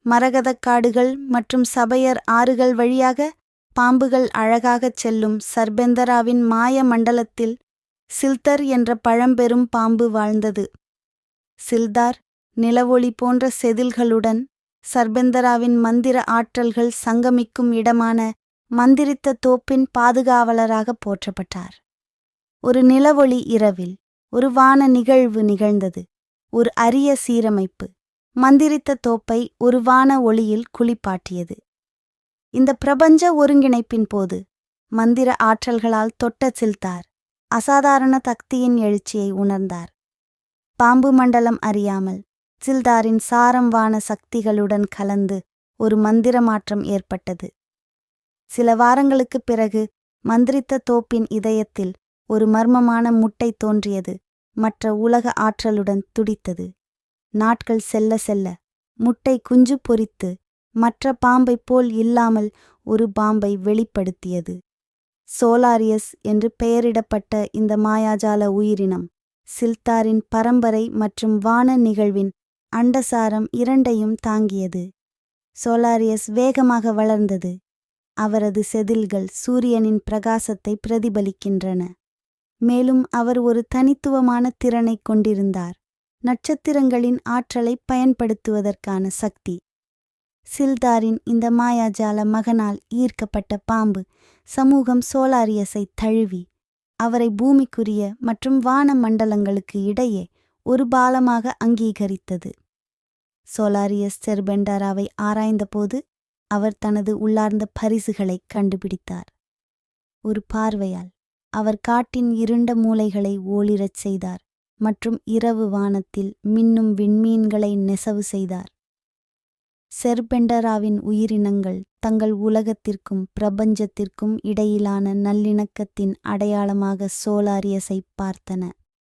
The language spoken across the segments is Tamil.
மரகதக் காடுகள் மற்றும் சபையர் ஆறுகள் வழியாக பாம்புகள் அழகாகச் செல்லும் சர்பெந்தராவின் மாய மண்டலத்தில் சில்தர் என்ற பழம்பெரும் பாம்பு வாழ்ந்தது. சில்தார் நிலவொளி போன்ற செதில்களுடன் சர்பெந்தராவின் மந்திர ஆற்றல்கள் சங்கமிக்கும் இடமான மந்திரித்த தோப்பின் பாதுகாவலராக போற்றப்பட்டார். ஒரு நிலவொளி இரவில் ஒரு வான நிகழ்வு நிகழ்ந்தது. ஒரு அரிய சீரமைப்பு மந்திரித்த தோப்பை ஒரு வான ஒளியில் குளிப்பாட்டியது. இந்த பிரபஞ்ச ஒருங்கிணைப்பின் போது மந்திர ஆற்றல்களால் தொட்ட சில்தார் அசாதாரண சக்தியின் எழுச்சியை உணர்ந்தார். பாம்பு மண்டலம் அறியாமல் சில்தாரின் சாரம் வான சக்திகளுடன் கலந்து ஒரு மந்திர மாற்றம் ஏற்பட்டது. சில வாரங்களுக்குப் பிறகு மந்திரித்த தோப்பின் இதயத்தில் ஒரு மர்மமான முட்டை தோன்றியது. மற்ற உலக ஆற்றலுடன் துடித்தது. நாட்கள் செல்ல செல்ல முட்டை குஞ்சு பொரித்து மற்ற பாம்பைப் போல் இல்லாமல் ஒரு பாம்பை வெளிப்படுத்தியது. சோலாரியஸ் என்று பெயரிடப்பட்ட இந்த மாயாஜால உயிரினம் சில்தாரின் பரம்பரை மற்றும் வான நிகழ்வின் அண்டசாரம் இரண்டையும் தாங்கியது. சோலாரியஸ் வேகமாக வளர்ந்தது. அவரது செதில்கள் சூரியனின் பிரகாசத்தை பிரதிபலிக்கின்றன. மேலும் அவர் ஒரு தனித்துவமான திறனை கொண்டிருந்தார், நட்சத்திரங்களின் ஆற்றலை பயன்படுத்துவதற்கான சக்தி. சில்தாரின் இந்த மாயாஜால மகனால் ஈர்க்கப்பட்ட பாம்பு சமூகம் சோலாரியஸை தழுவி அவரை பூமிக்குரிய மற்றும் வான மண்டலங்களுக்கு இடையே ஒரு பாலமாக அங்கீகரித்தது. சோலாரியஸ் செர்பெண்டாராவை ஆராய்ந்தபோது அவர் தனது உள்ளார்ந்த பரிசுகளை கண்டுபிடித்தார். ஒரு பார்வையால் அவர் காட்டின் இருண்ட மூலைகளை ஒளிரச் செய்தார் மற்றும் இரவு வானத்தில் மின்னும் விண்மீன்களை நெசவு செய்தார். செர்பெண்டராவின் உயிரினங்கள் தங்கள் உலகத்திற்கும் பிரபஞ்சத்திற்கும் இடையிலான நல்லிணக்கத்தின் அடையாளமாக சோலாரியஸை பார்த்தன.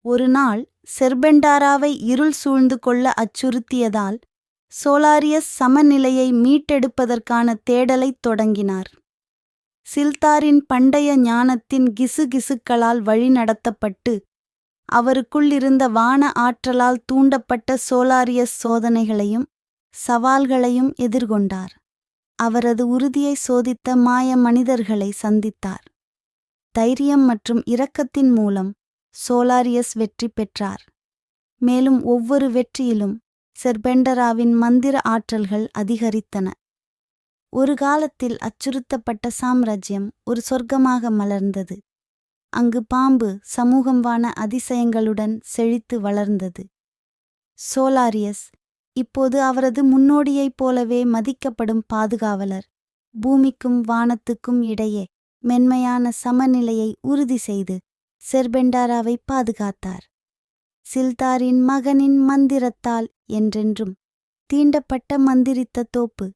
ஒரு நாள் செர்பெண்டாராவை இருள் சூழ்ந்து கொள்ள அச்சுறுத்தியதால் சோலாரியஸ் சமநிலையை மீட்டெடுப்பதற்கான தேடலைத் தொடங்கினார். சில்தாரின் பண்டைய ஞானத்தின் கிசுகிசுக்களால் வழிநடத்தப்பட்டு அவருக்குள் இருந்த வான ஆற்றலால் தூண்டப்பட்ட சோலாரியஸ் சோதனைகளையும் சவால்களையும் எதிர்கொண்டார். அவரது உறுதியை சோதித்த மாய மனிதர்களை சந்தித்தார். தைரியம் மற்றும் இரக்கத்தின் மூலம் சோலாரியஸ் வெற்றி பெற்றார். மேலும் ஒவ்வொரு வெற்றியிலும் செர்பெண்டராவின் மந்திர ஆற்றல்கள் அதிகரித்தன. ஒரு காலத்தில் அச்சுறுத்தப்பட்ட சாம்ராஜ்யம் ஒரு சொர்க்கமாக மலர்ந்தது. அங்கு பாம்பு சமூகம்வான அதிசயங்களுடன் செழித்து வளர்ந்தது. சோலாரியஸ் இப்போது அவரது முன்னோடியைப் போலவே மதிக்கப்படும் பாதுகாவலர், பூமிக்கும் வானத்துக்கும் இடையே மென்மையான சமநிலையை உறுதி செய்து செர்பெண்டாராவை பாதுகாத்தார். சில்தாரின் மகனின் மந்திரத்தால் என்றென்றும் தீண்டப்பட்ட மந்திரித்த தோப்பு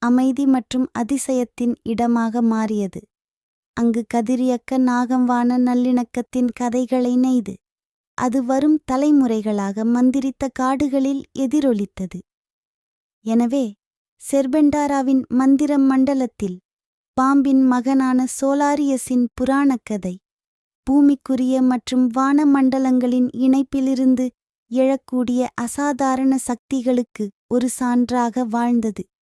அமைதி மற்றும் அதிசயத்தின் இடமாக மாறியது. அங்கு கதிரியக்க நாகம்வான நல்லிணக்கத்தின் கதைகளை நெய்து அது வரும் தலைமுறைகளாக மந்திரித்த காடுகளில் எதிரொலித்தது. எனவே செர்பெண்டாராவின் மந்திர மண்டலத்தில் பாம்பின் மகனான சோலாரியஸின் புராணக்கதை பூமிக்குரிய மற்றும் வான மண்டலங்களின் இணைப்பிலிருந்து எழக்கூடிய அசாதாரண சக்திகளுக்கு ஒரு சான்றாக வாழ்ந்தது.